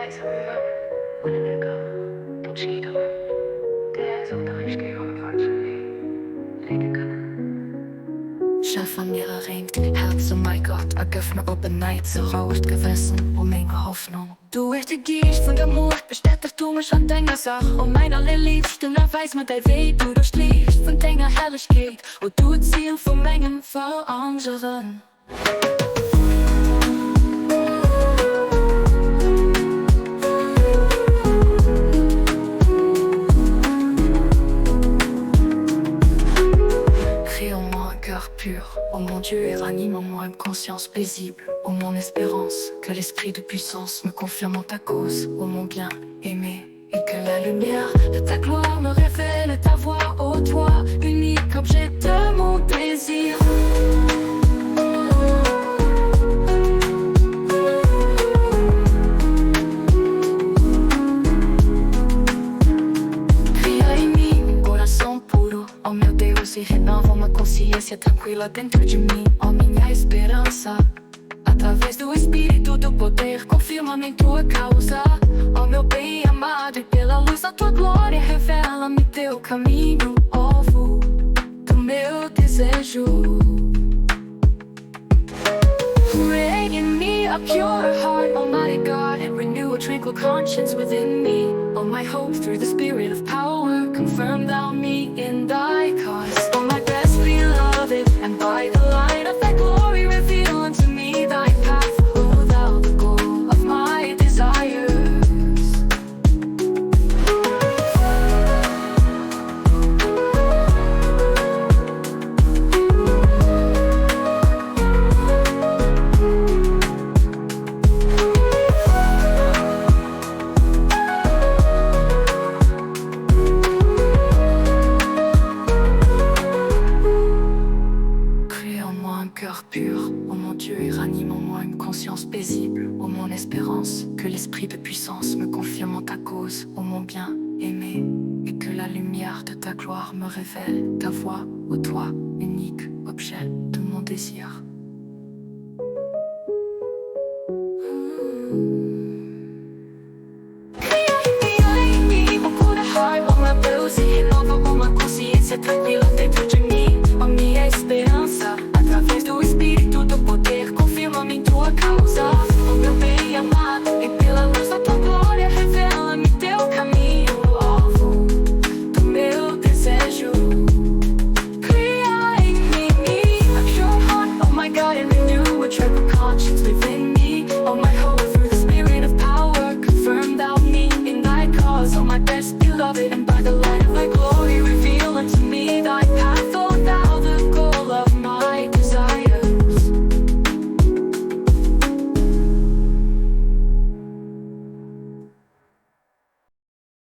eisem, Entscheedungen, falsche, leede, kënnen. Schaf an ihrer rengt, Häerz, mein Gott, gëff, oder, neits, rouegt, Gewëssen, meng, Hoffnung. Duerch de Geescht von der Muecht, bestäteg du mich an Denger Sache. Mein allerliebsten, weiß mir Däi Wee, du durch Licht von Denger Herrlichkeit, und du Ziel von Mengen für anderen. Pur. Oh mon Dieu, et ranime en moi une conscience paisible. Oh mon espérance, que l'esprit de puissance me confirme en ta cause. Oh mon bien-aimé, et que la lumière de ta gloire me révèle ta voix, ô toi, unique objet de mon désir. Bien-Aimé, coração puro, oh meu Deus, e renova uma consciência tranquila dentro de mim, ó minha esperança. Através do Espírito do poder, confirma-me em tua causa. Ó meu bem amado, e pela luz da tua glória, revela-me teu caminho, alvo do meu desejo. Create in me a pure heart, Almighty God, and renew a tranquil conscience within me. All my hope through the Spirit of power, confirm thou me in thy cause. Oh my best beloved, and by the light of thy glory, reveal unto me thy path, O thou the goal of my desires. Pur, ô mon Dieu, et ranime en moi une conscience paisible. Ô mon espérance, que l'esprit de puissance me confirme en ta cause. Ô mon bien-aimé, et que la lumière de ta gloire me révèle ta voix, ô toi, unique objet de mon désir. Bien-Aimé, mon cor de heart, oh meu Deus, e renova uma consciência tranquila dentro de mim, ó minha esperança. Através do Espírito do poder, confirma-me em tua causa. Oh meu bem amado, e pela luz da tua glória, revela-me teu caminho, alvo do meu desejo. Cria em mim a pure heart, oh my God, and renew a tranquil conscience within me. Oh my hope through the Spirit of power, confirm thou me in thy cause. Oh my best beloved, and by the